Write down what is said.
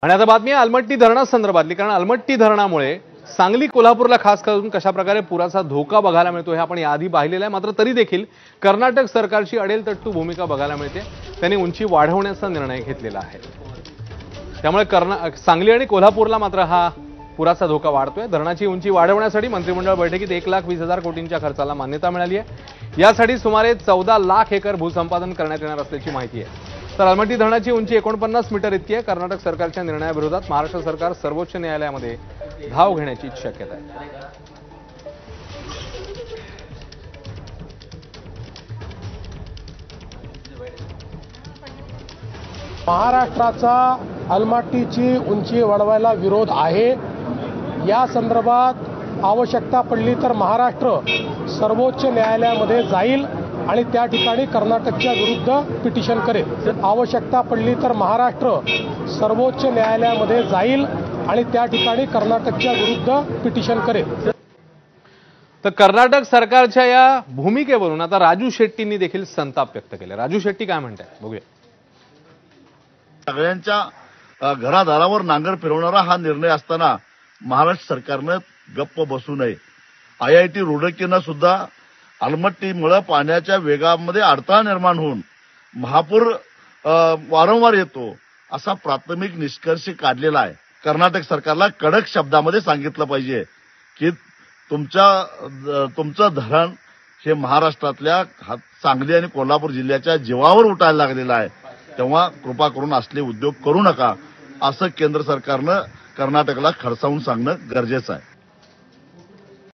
आणि आता बातमी आहे अलमट्टी धरणासंदर्भातली, कारण अलमट्टी धरणामुळे सांगली कोल्हापूरला खास करून कशा प्रकारे पुराचा धोका बघायला मिळतो हे आपण याआधी पाहिलेलं आहे। मात्र तरी देखील कर्नाटक सरकारची अडेलतट्टू भूमिका बघायला मिळते। त्यांनी उंची वाढवण्याचा निर्णय घेतलेला आहे। त्यामुळे सांगली आणि कोल्हापूरला मात्र हा पुराचा धोका वाढतोय। धरणाची उंची वाढवण्यासाठी मंत्रिमंडळ बैठकीत 1,20,000 कोटींच्या खर्चाला मान्यता मिळाली आहे। यासाठी सुमारे 14 लाख एकर भूसंपादन करण्यात येणार असल्याची माहिती आहे। तर अलमट्टी धरणाची उंची 49 मीटर इतकी आहे। कर्नाटक सरकारच्या निर्णयाविरोधात महाराष्ट्र सरकार सर्वोच्च न्यायालयामध्ये धाव घेण्याची शक्यता आहे। महाराष्ट्राचा अलमट्टीची उंची वाढवायला विरोध आहे। या संदर्भात आवश्यकता पडली तर महाराष्ट्र सर्वोच्च न्यायालयामध्ये जाईल आणि त्या ठिकाणी कर्नाटकच्या विरुद्ध पिटिशन करेल। आवश्यकता पडली तर महाराष्ट्र सर्वोच्च न्यायालयामध्ये जाईल आणि त्या ठिकाणी कर्नाटकच्या विरुद्ध पिटिशन करेल। तर कर्नाटक सरकारच्या या भूमिकेवरून आता राजू शेट्टींनी देखील संताप व्यक्त केला। राजू शेट्टी काय म्हणतात बघूया। सगळ्यांच्या घरादारावर नांगर फिरवणारा हा निर्णय असताना महाराष्ट्र सरकारनं गप्प बसू नये। IIT रुडकीनं सुद्धा अलमट्टीमुळे पाण्याच्या वेगामध्ये अडथळा निर्माण होऊन महापूर वारंवार येतो असा प्राथमिक निष्कर्ष काढलेला आहे। कर्नाटक सरकारला कडक शब्दामध्ये सांगितलं पाहिजे की तुमचं धरण हे महाराष्ट्रातल्या सांगली आणि कोल्हापूर जिल्ह्याच्या जीवावर उठायला लागलेलं आहे। तेव्हा कृपा करून असले उद्योग करू नका असं केंद्र सरकारनं कर्नाटकला खडसावून सांगणं गरजेचं आहे।